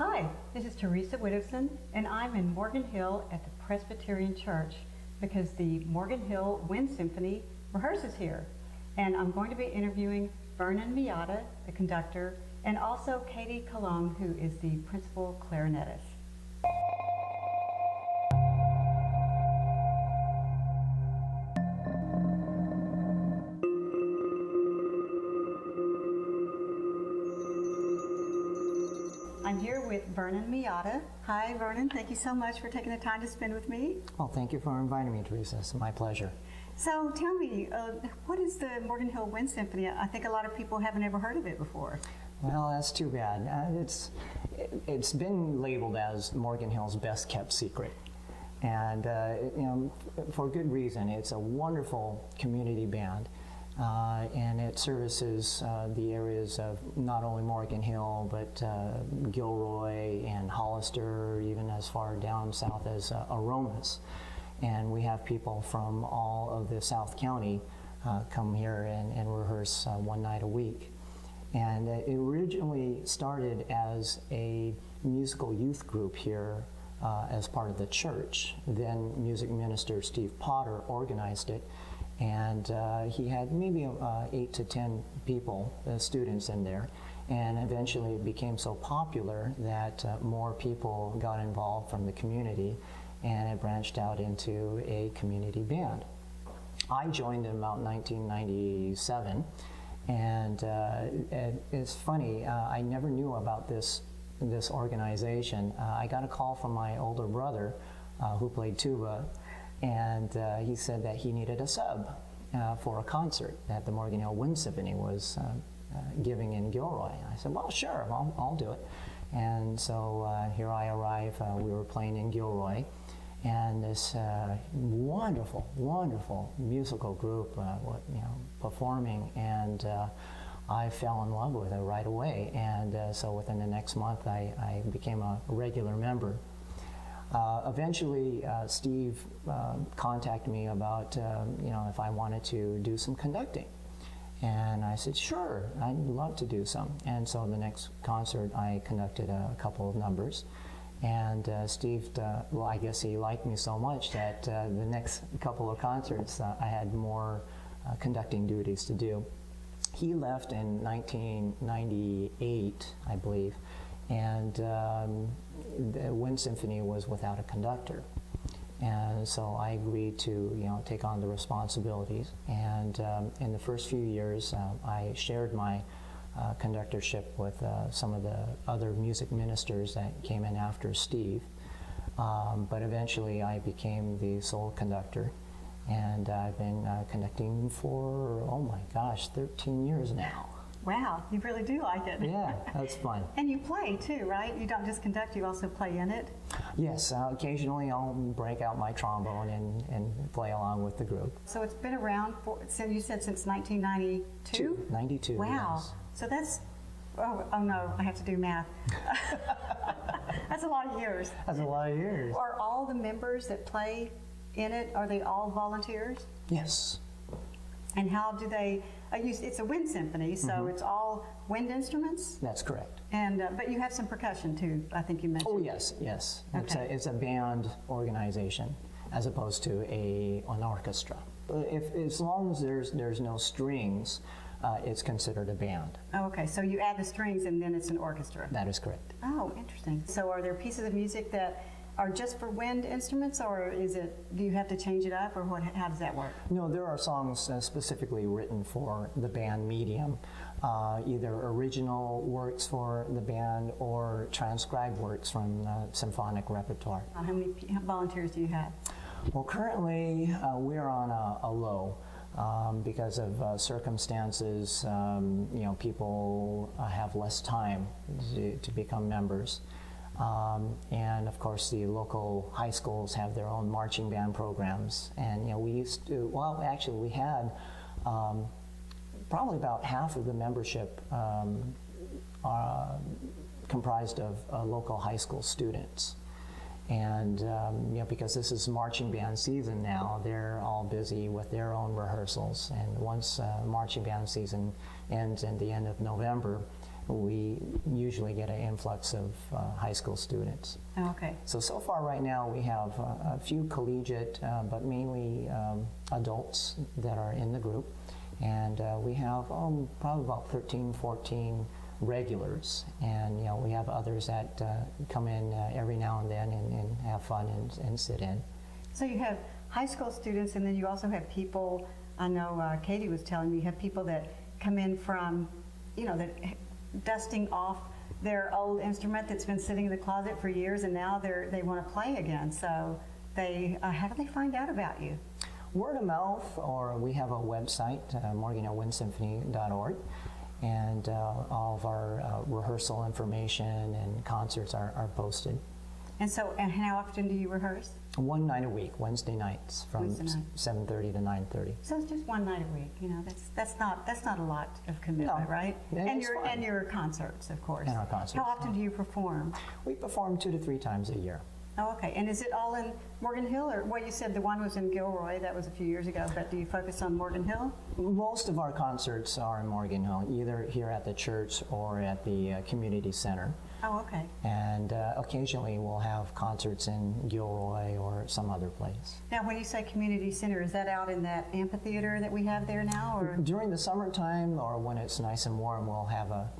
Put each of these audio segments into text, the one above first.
Hi, this is Teresa Widdowson, and I'm in Morgan Hill at the Presbyterian Church because the Morgan Hill Wind Symphony rehearses here. And I'm going to be interviewing Vernon Miata, the conductor, and also Katie Cologne, who is the principal clarinetist. I'm here with Vernon Miata. Hi, Vernon. Thank you so much for taking the time to spend with me. Well, thank you for inviting me, Teresa. It's my pleasure. So tell me, what is the Morgan Hill Wind Symphony? I think a lot of people haven't ever heard of it before. Well, that's too bad. It's been labeled as Morgan Hill's best kept secret. And for good reason. It's a wonderful community band. And it services the areas of not only Morgan Hill, but Gilroy and Hollister, even as far down south as Aromas. And we have people from all of the South County come here and rehearse one night a week. And it originally started as a musical youth group here as part of the church. Then music minister Steve Potter organized it. And he had maybe 8 to 10 people, students in there. And eventually it became so popular that more people got involved from the community, and it branched out into a community band. I joined in about 1997, and it's funny, I never knew about this organization. I got a call from my older brother who played tuba, and he said that he needed a sub for a concert that the Morgan Hill Wind Symphony was giving in Gilroy. I said, well, sure, I'll do it. And so here I arrive. We were playing in Gilroy, and this wonderful, wonderful musical group performing, and I fell in love with it right away. And so within the next month, I became a regular member. Eventually, Steve contacted me about, if I wanted to do some conducting. And I said, sure, I'd love to do some. And so the next concert, I conducted a couple of numbers. And Steve, well, I guess he liked me so much that the next couple of concerts, I had more conducting duties to do. He left in 1998, I believe. And the Wind Symphony was without a conductor. And so I agreed to, take on the responsibilities. And in the first few years, I shared my conductorship with some of the other music ministers that came in after Steve. But eventually I became the sole conductor. And I've been conducting for, 13 years now. Wow, you really do like it. Yeah, that's fun. And you play too, right? You don't just conduct, you also play in it? Yes, occasionally I'll break out my trombone and play along with the group. So it's been around, so you said since 1992? 92, wow. Yes. So that's, oh no, I have to do math. That's a lot of years. That's a lot of years. Are all the members that play in it, are they all volunteers? Yes. And how do they, it's a wind symphony, so it's all wind instruments? That's correct. And but you have some percussion too, I think you mentioned. Oh yes, yes. Okay. It's a band organization as opposed to an orchestra. As long as there's no strings, it's considered a band. Oh, okay, so you add the strings and then it's an orchestra. That is correct. Oh, interesting. So are there pieces of music that are just for wind instruments, or do you have to change it up, or how does that work? No, there are songs specifically written for the band medium, either original works for the band or transcribed works from symphonic repertoire. How many volunteers do you have? Well, currently we're on a low. Because of circumstances, people have less time to become members. And of course the local high schools have their own marching band programs, and we used to, well actually we had probably about half of the membership comprised of local high school students. And because this is marching band season now, they're all busy with their own rehearsals, and once marching band season ends at the end of November, we usually get an influx of high school students. Oh, okay. So far right now we have a few collegiate, but mainly adults that are in the group. And we have probably about 13, 14 regulars. And we have others that come in every now and then and have fun and sit in. So you have high school students, and then you also have people, I know Katie was telling me, you have people that come in from, that dusting off their old instrument that's been sitting in the closet for years, and now they want to play again. So how do they find out about you? Word of mouth, or we have a website, morganhillwindsymphony.org, and all of our rehearsal information and concerts are posted. And how often do you rehearse? One night a week, Wednesday nights from 7:30 to 9:30. So it's just one night a week. That's not a lot of commitment, No. right? And your concerts, of course. And our concerts. How often do you perform? We perform 2 to 3 times a year. Oh, okay. And is it all in Morgan Hill, or you said the one was in Gilroy? That was a few years ago. But do you focus on Morgan Hill? Most of our concerts are in Morgan Hill, either here at the church or at the community center. Oh, okay. And occasionally we'll have concerts in Gilroy or some other place. Now, when you say community center, is that out in that amphitheater that we have there now, or? During the summertime, or when it's nice and warm, we'll have a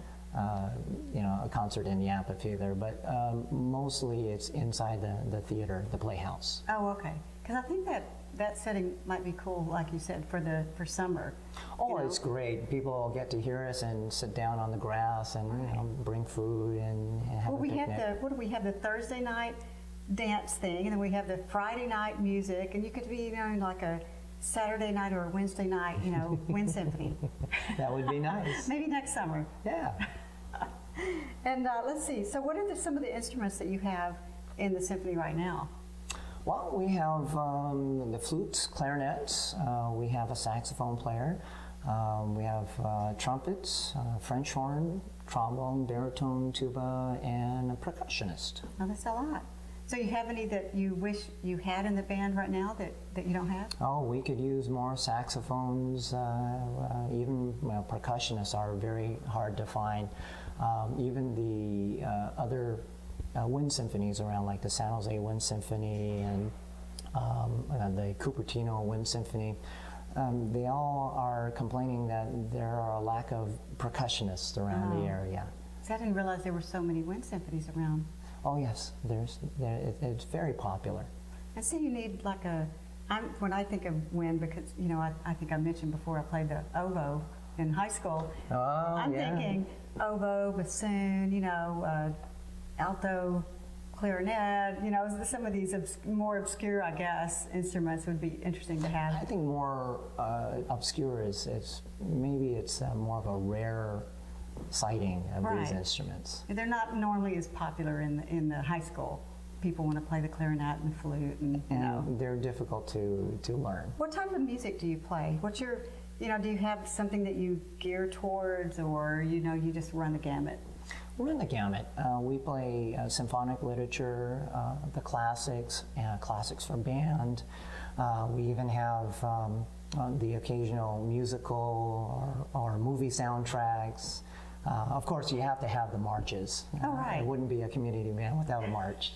concert in the amphitheater. But mostly it's inside the theater, the Playhouse. Oh, okay. Because I think that setting might be cool, like you said, for summer. Oh, it's great. People get to hear us and sit down on the grass and bring food and have a picnic. What do we have? The Thursday night dance thing, and then we have the Friday night music, and you could be like a Saturday night or a Wednesday night, wind symphony. That would be nice. Maybe next summer. Yeah. And let's see. So, what are some of the instruments that you have in the symphony right now? Well, we have the flutes, clarinets, we have a saxophone player, we have trumpets, French horn, trombone, baritone, tuba, and a percussionist. Oh, that's a lot. So you have any that you wish you had in the band right now that you don't have? Oh, we could use more saxophones. Even percussionists are very hard to find. Even the other wind symphonies around, like the San Jose Wind Symphony and the Cupertino Wind Symphony, they all are complaining that there are a lack of percussionists around the area. So I didn't realize there were so many wind symphonies around. Oh yes, it's very popular. And so you need like when I think of wind, because I think I mentioned before I played the oboe in high school. Oh, I'm thinking oboe, bassoon, alto, clarinet, some of these more obscure, I guess, instruments would be interesting to have. I think more obscure is maybe it's more of a rare sighting of these instruments. They're not normally as popular in the high school. People want to play the clarinet and the flute, and they're difficult to learn. What type of music do you play? What's your, do you have something that you gear towards, or you just run the gamut? We're in the gamut. We play symphonic literature, the classics, classics for band. We even have the occasional musical or movie soundtracks. Of course, you have to have the marches. Oh, right. It wouldn't be a community band without a march.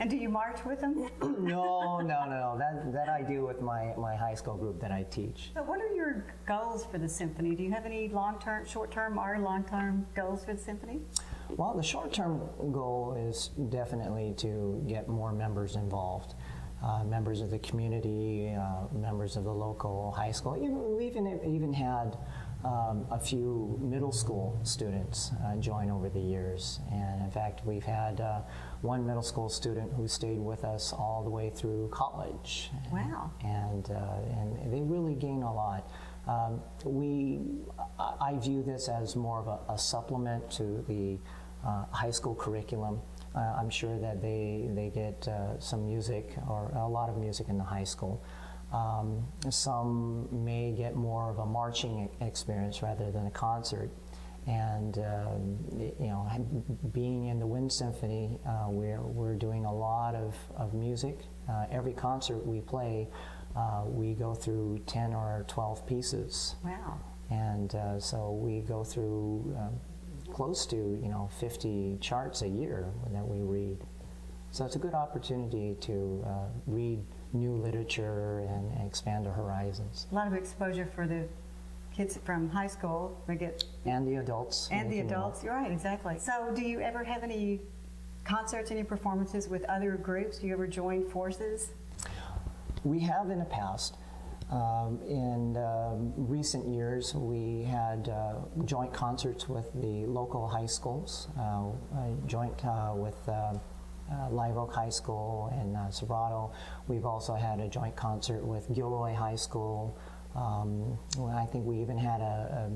And do you march with them? No. That I do with my high school group that I teach. So what are your goals for the symphony? Do you have any long-term, short-term, or long-term goals for the symphony? Well, the short-term goal is definitely to get more members involved. Members of the community, members of the local high school. We even had a few middle school students join over the years. And in fact, we've had one middle school student who stayed with us all the way through college. Wow. And they really gain a lot. I view this as more of a supplement to the high school curriculum. I'm sure that they get some music, or a lot of music in the high school. Some may get more of a marching experience rather than a concert. And being in the Wind Symphony, we're doing a lot of music. Every concert we play, we go through 10 or 12 pieces. Wow. And so we go through close to 50 charts a year that we read. So it's a good opportunity to read new literature and expand our horizons. A lot of exposure for the kids from high school. They get And the adults. and the adults. You're right, exactly. So, do you ever have any concerts, any performances with other groups? Do you ever join forces? We have in the past. In recent years, we had joint concerts with the local high schools, joint with Live Oak High School and Serrato. We've also had a joint concert with Gilroy High School. I think we even had a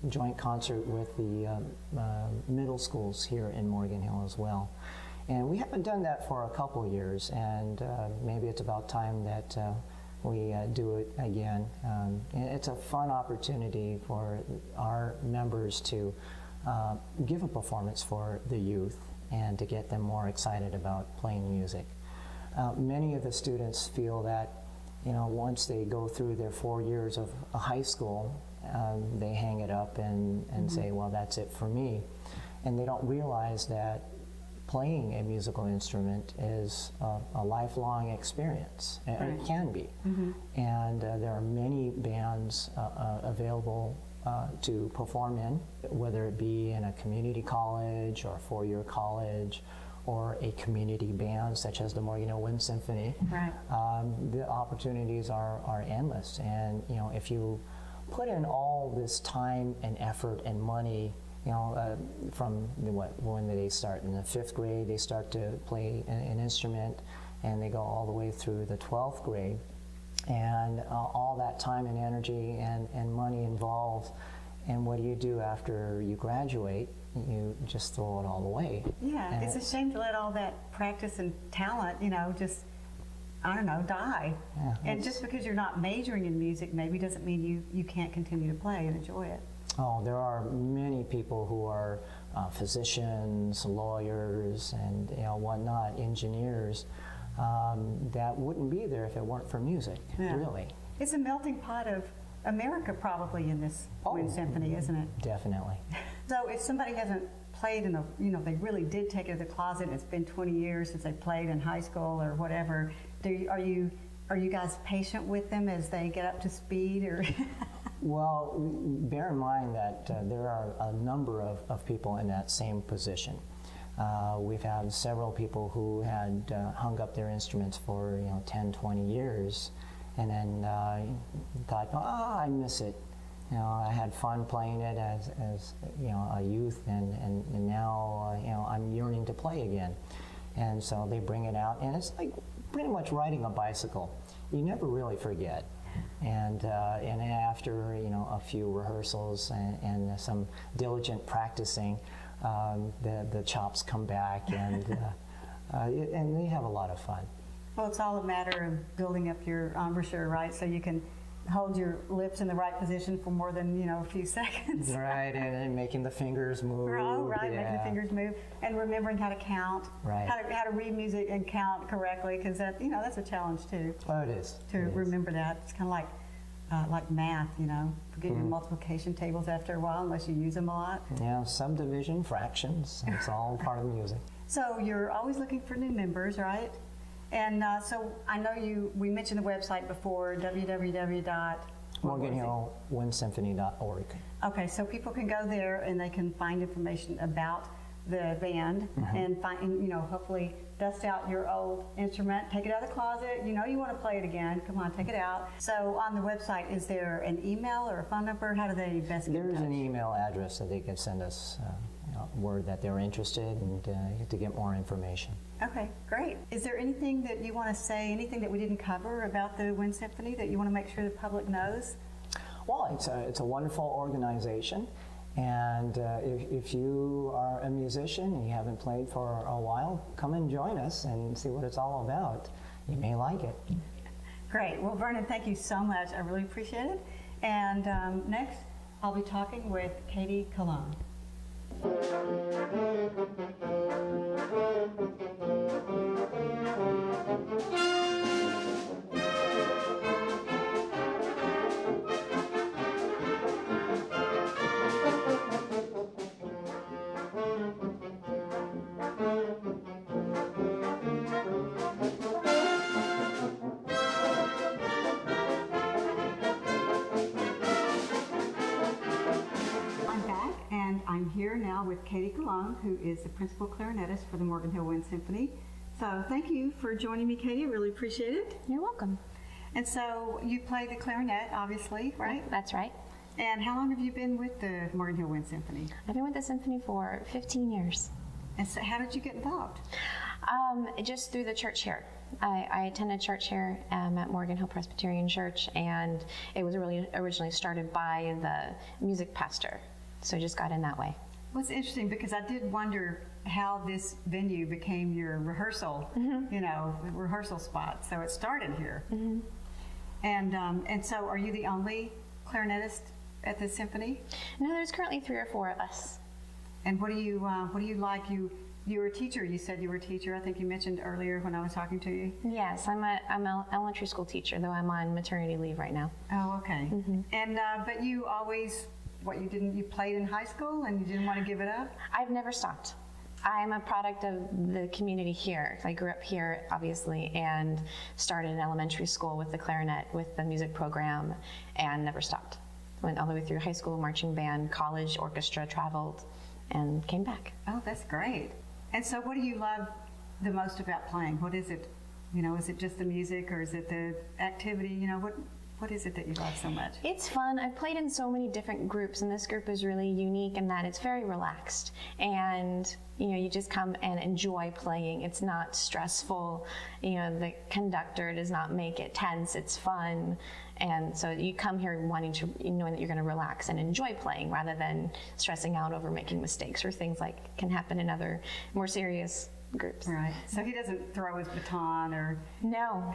joint concert with the middle schools here in Morgan Hill as well. And we haven't done that for a couple years, and maybe it's about time that we do it again. It's a fun opportunity for our members to give a performance for the youth and to get them more excited about playing music. Many of the students feel that once they go through their 4 years of a high school, they hang it up and say, well, that's it for me. And they don't realize that playing a musical instrument is a lifelong experience. Right. It can be. And there are many bands available to perform in, whether it be in a community college or a four-year college or a community band such as the Morgan Hill Wind Symphony. Right. The opportunities are endless. And if you put in all this time and effort and money, from when they start in the 5th grade, they start to play an instrument, and they go all the way through the 12th grade. And all that time and energy and money involved, and what do you do after you graduate? You just throw it all away. Yeah, And it's a shame to let all that practice and talent, just, I don't know, die. Yeah, And just because you're not majoring in music maybe doesn't mean you can't continue to play and enjoy it. Oh, there are many people who are physicians, lawyers, and whatnot, engineers, that wouldn't be there if it weren't for music, Yeah. really. It's a melting pot of America probably in this Wind Symphony, isn't it? Definitely. So if somebody hasn't played in they really did take it to the closet and it's been 20 years since they played in high school or whatever, are you guys patient with them as they get up to speed or? Well, bear in mind that there are a number of people in that same position. We've had several people who had hung up their instruments for 10, 20 years, and then thought, I miss it. I had fun playing it as a youth, and now I'm yearning to play again. And so they bring it out, and it's like pretty much riding a bicycle. You never really forget. And after a few rehearsals and some diligent practicing, the chops come back, and they have a lot of fun. Well, it's all a matter of building up your embouchure, right? So you can hold your lips in the right position for more than a few seconds. Right, and making the fingers move. Oh, right, yeah. making the fingers move, and remembering how to count. Right. How to read music and count correctly, because that's a challenge too. Oh, it is. To remember that. It's kind of like math, forget your multiplication tables after a while unless you use them a lot. Yeah, subdivision, fractions, it's all part of the music. So you're always looking for new members, right? And so I know we mentioned the website before, MorganHillWindSymphony.org. Okay, so people can go there and they can find information about the band and find, hopefully dust out your old instrument, take it out of the closet. You want to play it again. Come on, take it out. So on the website, is there an email or a phone number? How do they best get in There's touch? an email address that they can send us word that they're interested and to get more information. Okay, great. Is there anything that you want to say, anything that we didn't cover about the Wind Symphony that you want to make sure the public knows? Well, it's a wonderful organization, and if you are a musician and you haven't played for a while, come and join us and see what it's all about. You may like it. Great. Well, Vernon, thank you so much. I really appreciate it. And next, I'll be talking with Katie Cologne. with Katie Cologne, who is the principal clarinetist for the Morgan Hill Wind Symphony. So thank you for joining me, Katie. I really appreciate it. You're welcome. And so you play the clarinet, obviously, right? That's right. And how long have you been with the Morgan Hill Wind Symphony? I've been with the symphony for 15 years. And so how did you get involved? Just through the church here. I attended church here at Morgan Hill Presbyterian Church, and it was really originally started by the music pastor. So I just got in that way. Well, it's interesting because I did wonder how this venue became your rehearsal, rehearsal spot. So it started here. Mm-hmm. And so are you the only clarinetist at the symphony? No, there's currently 3 or 4 of us. And what do you like? You were a teacher. You said you were a teacher. I think you mentioned earlier when I was talking to you. Yes, I'm an elementary school teacher, though I'm on maternity leave right now. Oh, okay. Mm-hmm. And but you always, you played in high school and you didn't want to give it up? I've never stopped. I'm a product of the community here. I grew up here, obviously, and started in elementary school with the clarinet, with the music program, and never stopped. Went all the way through high school, marching band, college, orchestra, traveled, and came back. Oh, that's great. And so what do you love the most about playing? What is it? Is it just the music or is it the activity? What is it that you love so much? It's fun. I've played in so many different groups, and this group is really unique in that it's very relaxed. And, you just come and enjoy playing. It's not stressful. The conductor does not make it tense. It's fun. And so you come here knowing that you're going to relax and enjoy playing rather than stressing out over making mistakes or things like can happen in other more serious groups. Right. So he doesn't throw his baton or... No.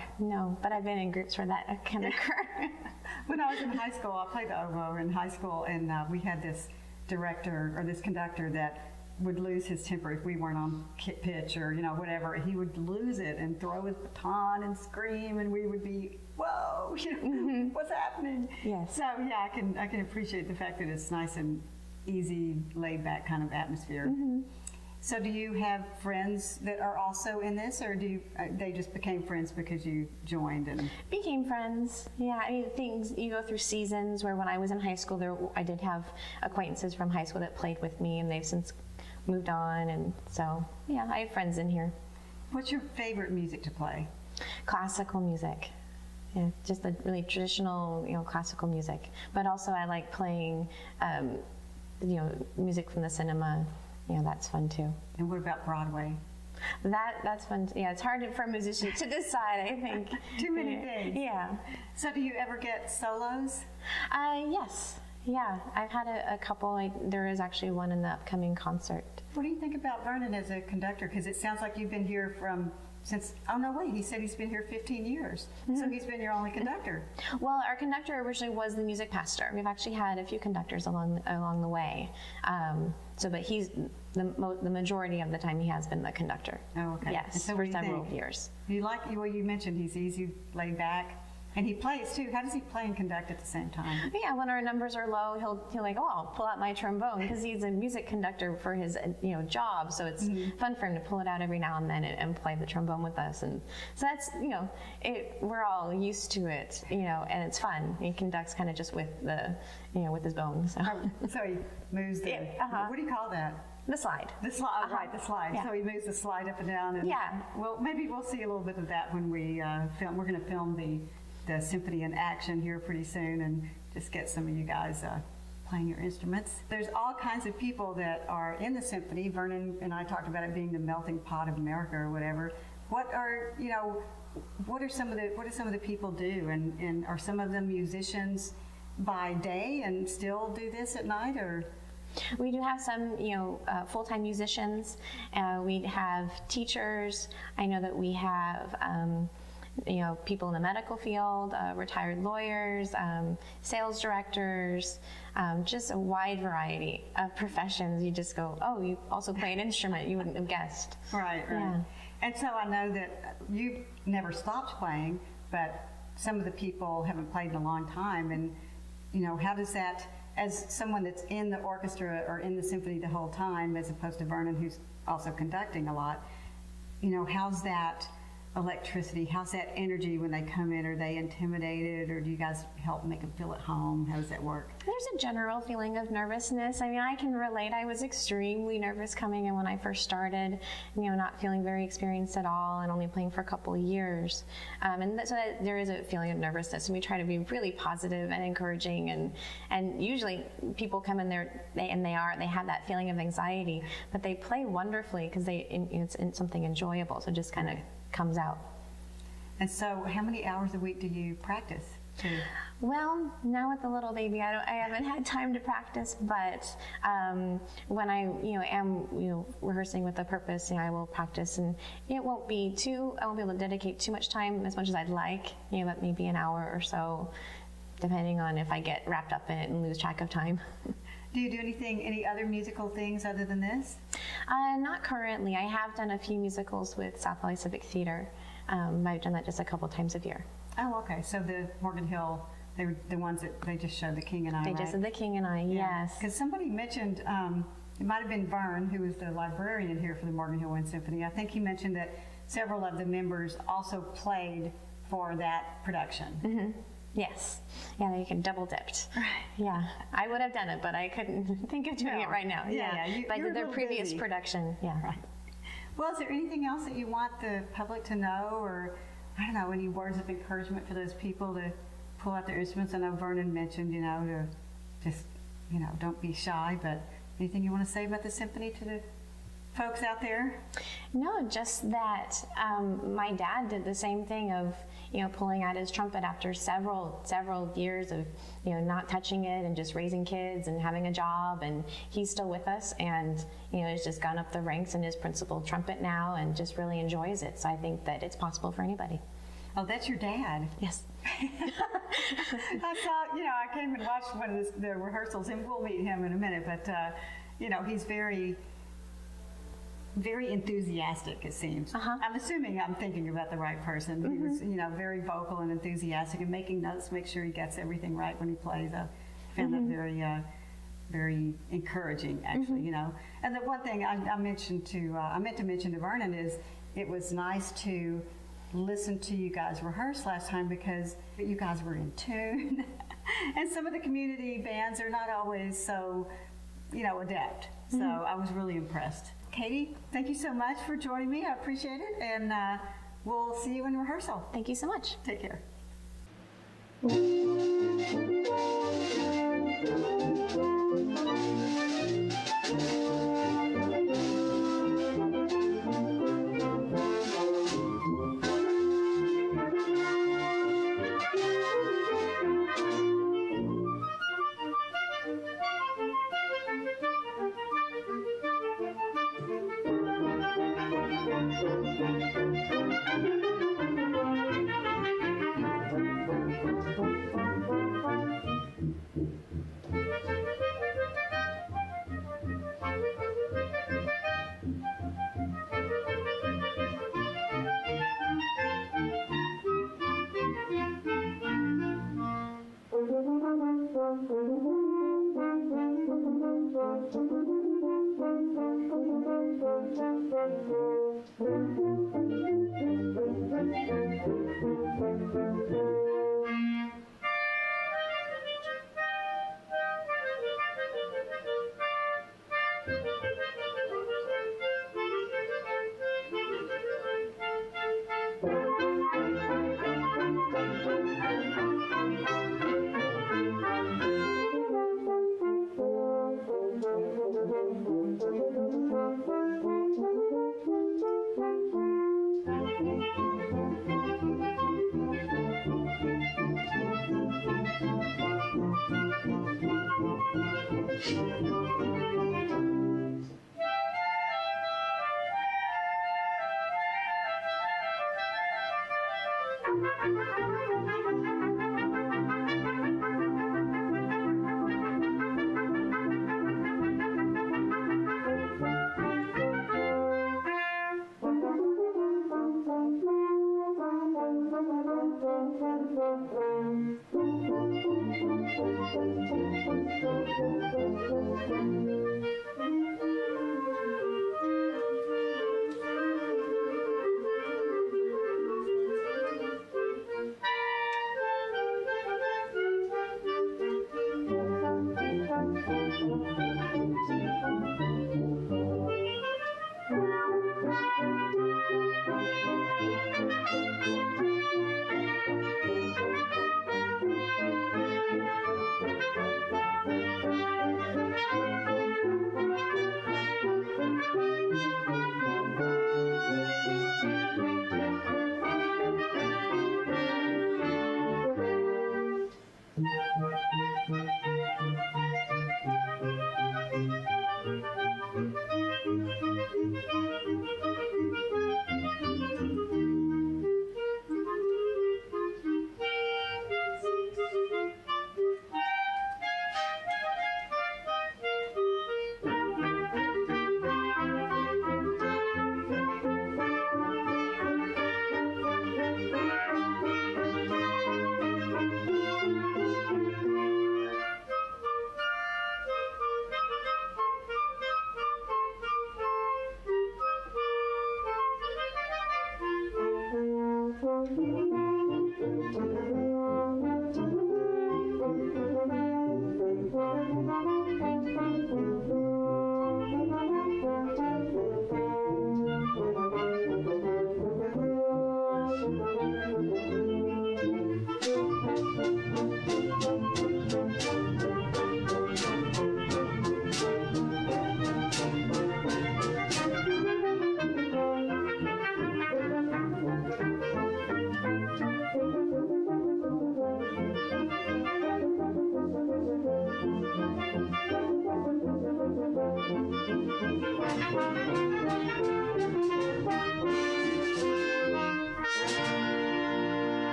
But I've been in groups where that can occur. When I was in high school, I played the oboe in high school, and we had this director or this conductor that would lose his temper if we weren't on pitch or whatever. He would lose it and throw his baton and scream, and we would be, whoa, what's happening? Yes. So yeah, I can appreciate the fact that it's nice and easy, laid back kind of atmosphere. Mm-hmm. So do you have friends that are also in this, or do they just became friends because you joined? And became friends. Yeah, things, you go through seasons where when I was in high school, I did have acquaintances from high school that played with me, and they've since moved on, and so yeah, I have friends in here. What's your favorite music to play? Classical music. Yeah, just the really traditional, classical music. But also I like playing, music from the cinema. That's fun too. And what about Broadway? That's fun. Yeah, it's hard for a musician to decide, I think. Too many things. Yeah. So do you ever get solos? Yes. Yeah, I've had a couple. There is actually one in the upcoming concert. What do you think about Vernon as a conductor? Because it sounds like you've been here since, he said he's been here 15 years. Mm-hmm. So he's been your only conductor. Well, our conductor originally was the music pastor. We've actually had a few conductors along the way. But he's the majority of the time he has been the conductor. Oh, okay. Yes, so for several years. You mentioned he's easy, laid back. And he plays too. How does he play and conduct at the same time? Yeah, when our numbers are low, he'll I'll pull out my trombone because he's a music conductor for his job. So it's fun for him to pull it out every now and then and play the trombone with us. And so that's we're all used to it, and it's fun. He conducts kind of just with with his bones. So he moves the. What do you call that? The slide. The slide, right, the slide. Yeah. So he moves the slide up and down. And well, maybe we'll see a little bit of that when we film. We're going to film the symphony in action here pretty soon and just get some of you guys playing your instruments. There's all kinds of people that are in the symphony. Vernon and I talked about it being the melting pot of America or whatever. What do some of the people do? And are some of them musicians by day and still do this at night, or? We do have some, full-time musicians. We have teachers. I know that we have people in the medical field, retired lawyers, sales directors, just a wide variety of professions. You just go, oh, you also play an instrument you wouldn't have guessed. Right. Yeah. And so I know that you never stopped playing, but some of the people haven't played in a long time. And, how does that, as someone that's in the orchestra or in the symphony the whole time, as opposed to Vernon, who's also conducting a lot, how's that electricity? How's that energy when they come in? Are they intimidated, or do you guys help make them feel at home? How does that work? There's a general feeling of nervousness. I mean, I can relate. I was extremely nervous coming in when I first started, not feeling very experienced at all and only playing for a couple of years. So that there is a feeling of nervousness, and we try to be really positive and encouraging. And usually people come in there they have that feeling of anxiety, but they play wonderfully because it's something enjoyable. So it just kind of comes out. And so how many hours a week do you practice? Well, now with the little baby, I haven't had time to practice, but when I am rehearsing with a purpose, I will practice, and I won't be able to dedicate too much time, as much as I'd like, but maybe an hour or so, depending on if I get wrapped up in it and lose track of time. Do you do any other musical things other than this? Not currently. I have done a few musicals with South Valley Civic Theater. I've done that just a couple times a year. Oh, okay. So the Morgan Hill, they were the ones that they just showed, The King and I, They right? just did The King and I, yes. Because somebody mentioned, it might have been Vern, who was the librarian here for the Morgan Hill Wind Symphony. I think he mentioned that several of the members also played for that production. Mm-hmm. Yes. Yeah, they can double dipped. Right. Yeah. I would have done it, but I couldn't think of doing it right now. Yeah. But I you're did their a little previous busy. production. Yeah. Right. Well, is there anything else that you want the public to know, or I don't know, any words of encouragement for those people to pull out their instruments? I know Vernon mentioned, to just, don't be shy, but anything you want to say about the symphony to the folks out there? No, just that my dad did the same thing of, pulling out his trumpet after several years of, not touching it and just raising kids and having a job, and he's still with us, and, he's just gone up the ranks in his principal trumpet now and just really enjoys it. So I think that it's possible for anybody. Oh, that's your dad. Yes. I saw, I came and watched one of the rehearsals, and we'll meet him in a minute, but, he's very enthusiastic, it seems. Uh-huh. I'm assuming I'm thinking about the right person. Mm-hmm. He was, very vocal and enthusiastic and making notes, make sure he gets everything right when he plays. I found that very encouraging, actually, And the one thing I meant to mention to Vernon is it was nice to listen to you guys rehearse last time, because you guys were in tune. And some of the community bands are not always so, adept. So I was really impressed. Katie, thank you so much for joining me. I appreciate it. And we'll see you in rehearsal. Thank you so much. Take care.